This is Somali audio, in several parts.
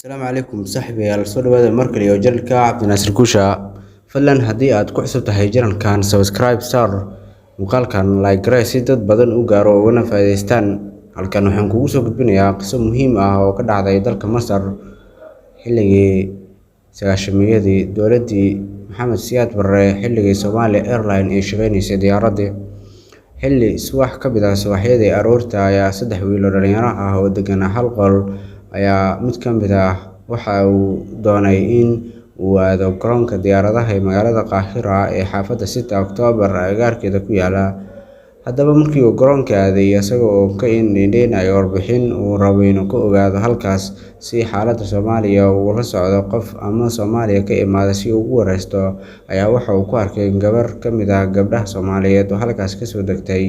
السلام عليكم صاحبي على soo dhawaada markale iyo janalka Cabdinaasir Kuusha fadlan haddii aad ku cusub tahay janalkan subscribe star muuqaalkan like garay si dad badan u gaaro ugana faa'iideystaan halkan waxaan kugu soo gudbinayaa qiso muhiim ah oo ka dhacday dalka Masar xilligii sagaashameeyadii dowladii Maxamed Siyaad Barre xilligii Somali Airlines ee shaqeynaysay diyaaradda xilli subax ka mid ah subaxyadii aroorta ayaa saddex wiil oo dhalinyaro ah oo degan hal qol ayaa mid ka mid ah waxa uu doonay in uu aado garoonka diyaaradaha ee magaalada Qaahira ee xaafadda 6 Oktoobar agagaarkeeda ku yaala. Haddaba markii uu garoonka aaday isaga oo ka indhindheynaya warbixin uu rabo inuu ka ogaado halkaas si xaaladda Soomaaliya uu la socdo qof ama Soomaaliya ka imaada si uu ugu wareysto ayaa waxa uu ku arkay gabar ka mid ah gabdhaha Soomaaliyeed oo halkaas ka soo degtay.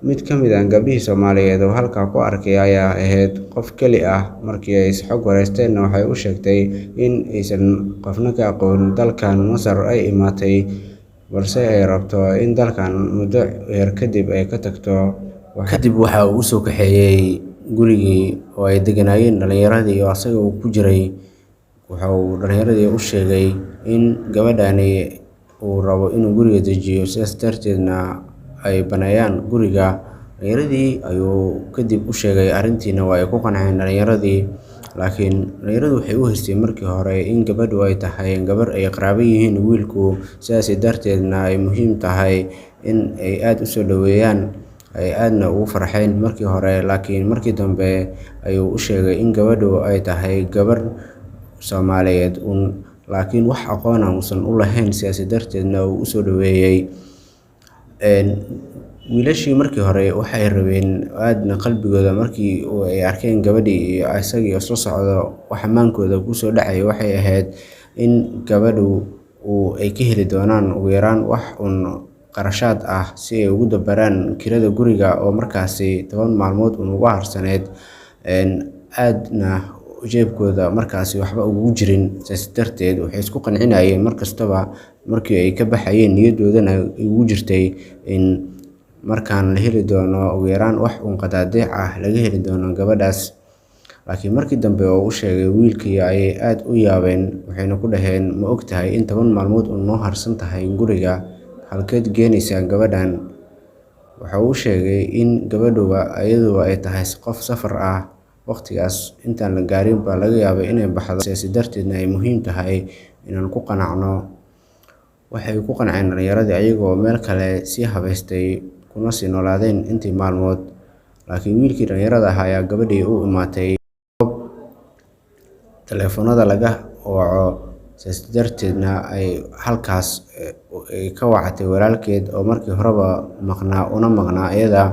Mid ka mid ah gabdhihii Soomaaliyeed oo halkaa ku arkay ayaa ahayd qof keli ah. Markii ay xog wareysteen waxay u sheegtay in aysan qofna ka aqoon dalkan Masar ay imaatay balse ay rabto in dalkan muddo yar kadib ay ka tagto. Kadib waxa uu soo kaxeeyay gurigii oo ay deganaayeen dhalinyaradii oo asaga uu ku jiray. Waxa uu dhalinyaradii u sheegay in gabadhani uu rabo inuu guriga dejiyo sidaas darteedna ay baneeyaan guriga. Dhalinyaradii ayuu kadib u sheegay arrintiina waa ay ku qanceen dhalinyaradii, laakiin dhalinyaradu waxay u haystay markii hore in gabadhu ay tahay gabar ay qaraabo yihiin wiilku, sidaas darteedna ay muhiim tahay in ay aad u soo dhaweeyaan ay aadna ugu farxeen markii hore. Laakiin markii dambe ayuu u sheegay in gabadhu ay tahay gabar Soomaaliyeed laakiin wax aqoon ah uusan u lahayn, sidaas darteedna uu u soo dhaweeyay. Wiilashii markii hore waxay rabeen aadna qalbigooda markii ay arkeen gabadhii iyo isagii isla socdo wax amaankooda ku soo dhacay waxay ahayd in gabadhu ay ka heli doonaan ugu yaraan wax qarashaad ah si ay ugu dabaraan kirada guriga oo markaasi 10 maalmood uga harsaneed aadna jeebkooda markaasi waxba ugu jirin. Sidaas darteed waxay isku qancinayeen markastaba markii ay ka baxayeen niyadoodana ugu jirtay in markaan la heli doono ugu yaraan wax qadaadiic ah laga heli doono gabadhaas. Laakiin markii dambe oo u sheegay wiilkii ayay aad u yaabeen, waxayna ku dhaheen ma ogtahay in 10 maalmood noo harsan tahay guriga, halkeed geenaysaa gabadhan? Waxa uu sheegay in gabadhuba iyadu ay tahay qof safar ah, waqtigaas intaan la gaarin baa laga yaabay inay baxdo, sidaas darteedna ay muhiim tahay inaan ku qanacno. Waxay ku qanceen dhalinyaradii ayagoo meel kale sii habeystay kuna sii noolaadeen intii maalmood. Laakiin wiilkii dhalinyarada ah ayaa gabadhii u imaatay telefoonada laga waco, sidaas darteedna ay halkaas ka wacatay walaalkeed oo markii horeba maqnaa iyada.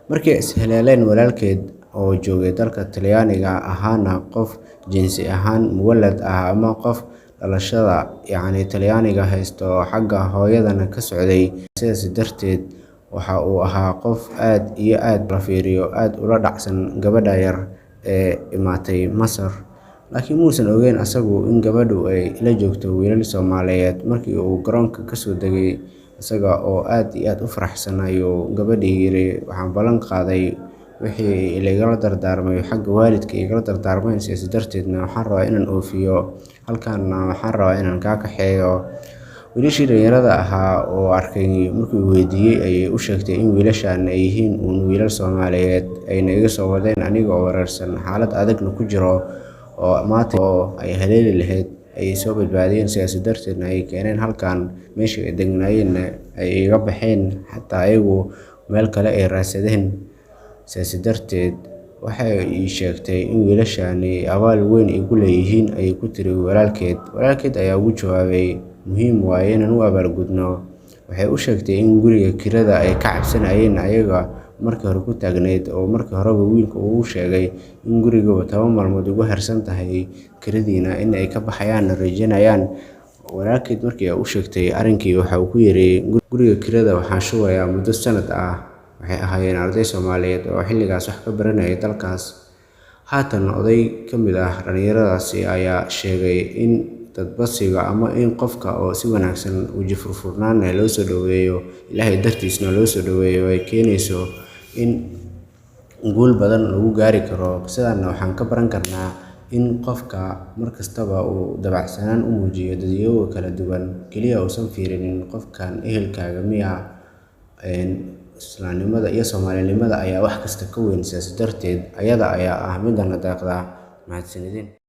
Markii ay is heleen walaalkeed oo joogay dalka Talyaaniga ahaana qof jinsi ahaan muwalad ah ama qof dhalashada Talyaaniga haysto xagga hooyadana ka socday, sidaas darteed waxa uu ahaa qof aad iyo aad la fiiriyo aad ula dhacsan gabadha yar ee imaatay Masar. Laakiin muusan ogeyn asagu in gabadhu ay la joogto wiilal Soomaaliyeed. Markii uu garoonka ka soo degay isaga oo aad iyo aad u faraxsan ayuu gabadhii yiri waxaan ballan qaaday wixii igala dardaarmay xagga waalidka igala dardaarmeen, sidaas darteedna waxaan rabaa inaan oofiyo halkaana waxaan rabaa inaan ka kaxeeyo. Wiilashii dhalinyarada ahaa oo arkay markii uu weydiiyay ayay u sheegtay in wiilashan ay yihiin wiilal Soomaaliyeed ayna iga soo wadeen aniga oo wareersan xaalad adagna ku jiro oo maanta oo ay haleeli lahayd ay soo badbaadiyeen, sidaas darteedna ay keeneen halkan meeshii ay degnaayeen ay iga baxeen xataa ayagu meel kale ay raadsadeen. Sidaas darteed waxay ii sheegtay in wiilashani abaal weyn igu leeyihiin ay ku tiri walaalkeed ayaa ugu jawaabay muhiim waaye inaan u abaalgudno. Waxay u sheegtay in guriga kirada ay ka cabsanayeen ayaga markii hore ku taagneed oo markii horeba wiilku uu sheegay in guriga 10 maalmood uga harsan tahay kiradiina in ay ka baxayaan rajaynayaan. Walaalkeed markii uu sheegtay arrinkii waxa uu ku yiri guriga kirada waxaan shubayaa muddo sanad ah. Waxay ahaayeen arday Soomaaliyeed oo xilligaas wax ka baranayay dalkaas. Haatan oday ka mid ah dhalinyaradaasi ayaa sheegay in dadbasiga ama in qofka oo si wanaagsan waji furfurnaan loo soo dhaweeyo, Ilaahay dartiisna loo soo dhaweeyo ay keenayso in guul badan lagu gaari karo. Sidaana waxaan ka baran karnaa in qofka markastaba uu dabacsanaan u muujiyo dadweynaha kala duwan, kaliya uusan fiirinin qofkan ehelkaaga miyaa. Islaamnimada iyo Soomaalinimada ayaa wax kasta ka weyn, sidaas darteed ayada ayaa ah midda na deeqda. Mahadsanidin.